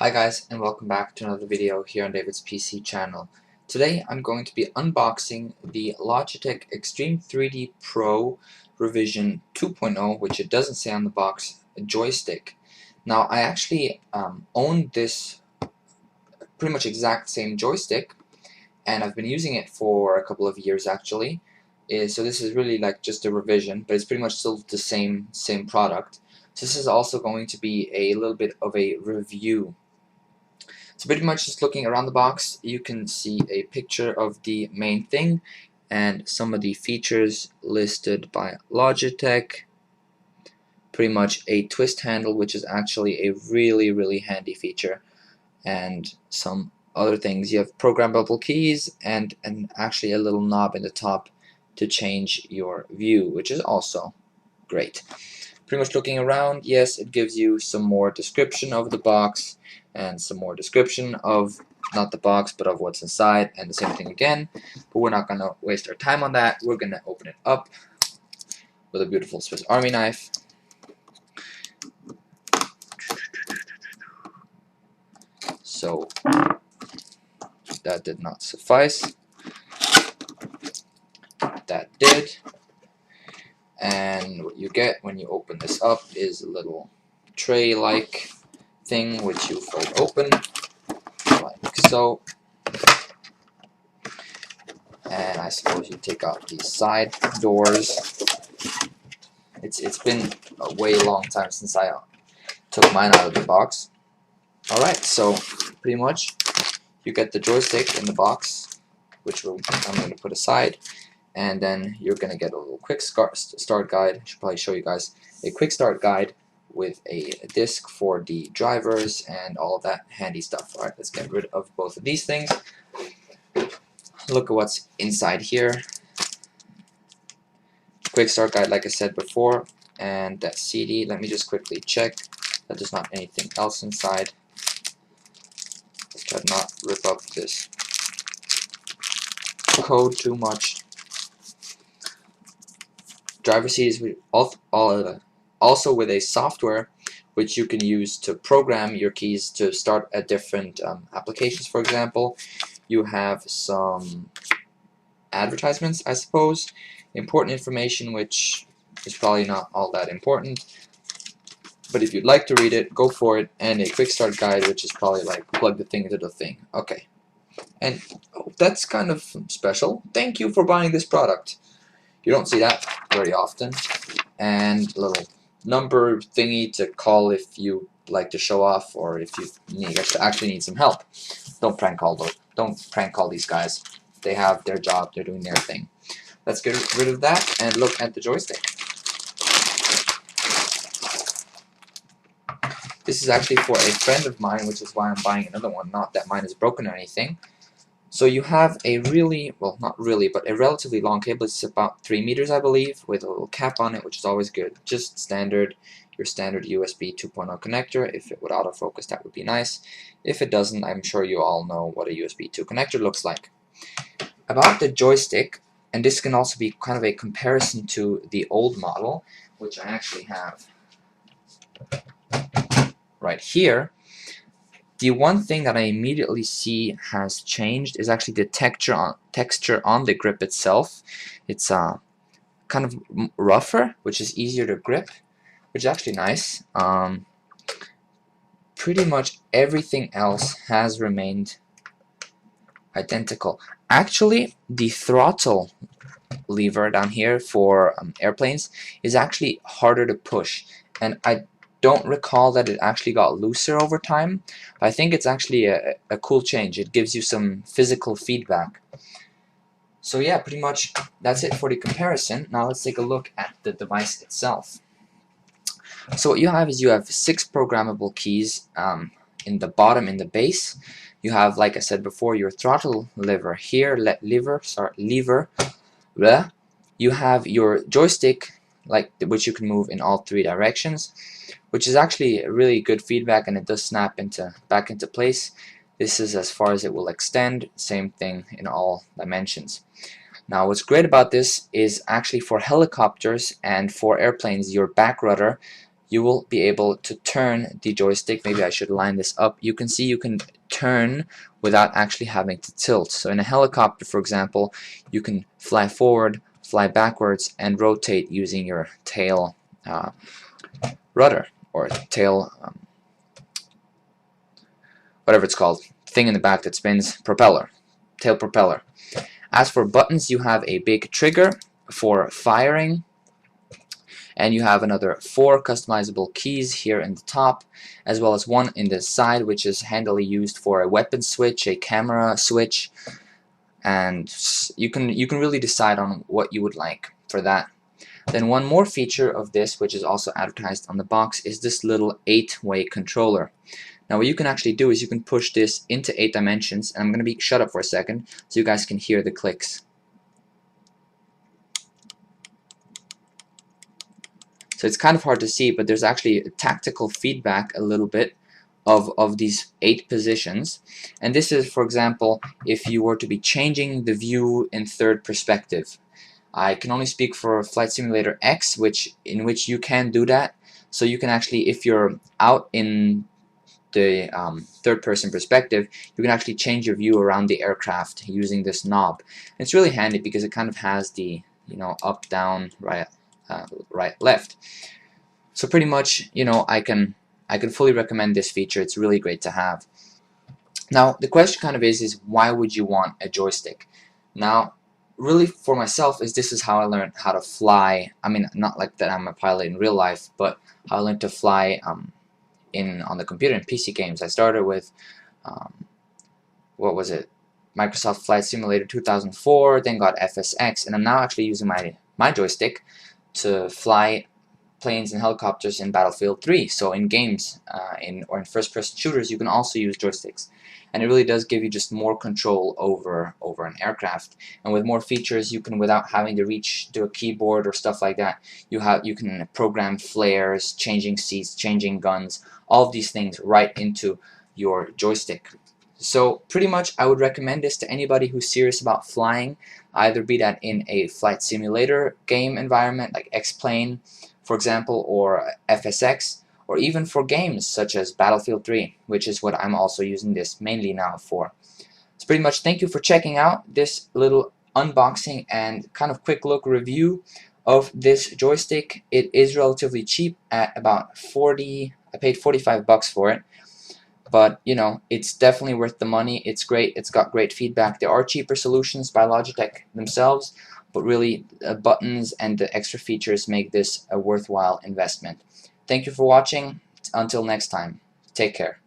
Hi guys, and welcome back to another video here on David's PC channel. Today I'm going to be unboxing the Logitech Extreme 3D Pro Revision 2.0, which it doesn't say on the box, a joystick. Now I actually own this pretty much exact same joystick, and I've been using it for a couple of years actually. So this is really like just a revision, but it's pretty much still the same product. So this is also going to be a little bit of a review. So pretty much just looking around the box, you can see a picture of the main thing and some of the features listed by Logitech. Pretty much a twist handle, which is actually a really handy feature, and some other things. You have programmable keys and actually a little knob in the top to change your view, which is also great. Pretty much looking around, yes, it gives you some more description of the box and some more description of not the box but of what's inside, and the same thing again, but we're not going to waste our time on that. We're going to open it up with a beautiful Swiss Army knife. So that did not suffice. That did. And what you get when you open this up is a little tray-like thing which you fold open like so. And I suppose you take out these side doors. It's been a way long time since I took mine out of the box. Alright, so pretty much you get the joystick in the box, which I'm going to put aside, and then you're going to get a little quick start guide. I should probably show you guys a quick start guide with a disc for the drivers and all of that handy stuff. Alright, let's get rid of both of these things. Look at what's inside here. Quick start guide, like I said before, and that CD. Let me just quickly check that there's not anything else inside. Let's try to not rip up this code too much. Driver CDs also with a software which you can use to program your keys to start at different applications. For example, you have some advertisements, I suppose, important information which is probably not all that important, but if you'd like to read it, go for it, and a quick start guide which is probably like plug the thing into the thing. Okay, and that's kind of special. Thank you for buying this product. You don't see that very often. And a little number thingy to call if you like to show off, or if you actually need some help. Don't prank call these guys. They have their job, they're doing their thing. Let's get rid of that and look at the joystick. This is actually for a friend of mine, which is why I'm buying another one, not that mine is broken or anything. So you have a really, well, not really, but a relatively long cable. It's about 3 meters, I believe, with a little cap on it, which is always good. Just standard, your standard USB 2.0 connector. If it would autofocus, that would be nice. If it doesn't, I'm sure you all know what a USB 2 connector looks like. About the joystick, and this can also be kind of a comparison to the old model, which I actually have right here. The one thing that I immediately see has changed is actually the texture on the grip itself. It's kind of rougher, which is easier to grip, which is actually nice. Pretty much everything else has remained identical. Actually, the throttle lever down here for airplanes is actually harder to push, and I don't recall that it actually got looser over time. I think it's actually a cool change. It gives you some physical feedback. So yeah, pretty much that's it for the comparison. Now let's take a look at the device itself. So what you have is you have 6 programmable keys in the bottom, in the base. You have, like I said before, your throttle lever here, lever. Blah. You have your joystick, which you can move in all 3 directions, which is actually really good feedback, and it does snap back into place. This is as far as it will extend. Same thing in all dimensions. Now what's great about this is actually for helicopters and for airplanes, your back rudder, you will be able to turn the joystick. Maybe I should line this up. You can see you can turn without actually having to tilt. So in a helicopter, for example, you can fly forward, fly backwards, and rotate using your tail rudder, or tail, whatever it's called, thing in the back that spins, propeller, tail propeller. As for buttons, you have a big trigger for firing, and you have another 4 customizable keys here in the top, as well as one in the side, which is handily used for a weapon switch, a camera switch, and you can really decide on what you would like for that. Then one more feature of this, which is also advertised on the box, is this little 8-way controller. Now what you can actually do is you can push this into 8 dimensions, and I'm going to be shut up for a second so you guys can hear the clicks. So it's kind of hard to see, but there's actually tactical feedback a little bit of these 8 positions. And this is, for example, if you were to be changing the view in third perspective. I can only speak for Flight Simulator X, in which you can do that. So you can actually, if you're out in the third-person perspective, you can actually change your view around the aircraft using this knob. And it's really handy because it kind of has the, up, down, right, left. So pretty much, I can fully recommend this feature. It's really great to have. Now the question kind of is why would you want a joystick? Now, really for myself, this is how I learned how to fly. I mean, not like that I'm a pilot in real life, but how I learned to fly on the computer in PC games. I started with what was it? Microsoft Flight Simulator 2004, then got FSX, and I'm now actually using my joystick to fly planes and helicopters in Battlefield 3. So in games, or in first-person shooters, you can also use joysticks, and it really does give you just more control over an aircraft. And with more features, you can, without having to reach to a keyboard or stuff like that, you can program flares, changing seats, changing guns, all of these things right into your joystick. So pretty much I would recommend this to anybody who's serious about flying, either be that in a flight simulator game environment like X-Plane, for example, or FSX, or even for games such as Battlefield 3, which is what I'm also using this mainly now for. So pretty much thank you for checking out this little unboxing and kind of quick look review of this joystick. It is relatively cheap at about 40. I paid 45 bucks for it. But it's definitely worth the money. It's great. It's got great feedback. There are cheaper solutions by Logitech themselves, but really buttons and the extra features make this a worthwhile investment. Thank you for watching. Until next time, take care.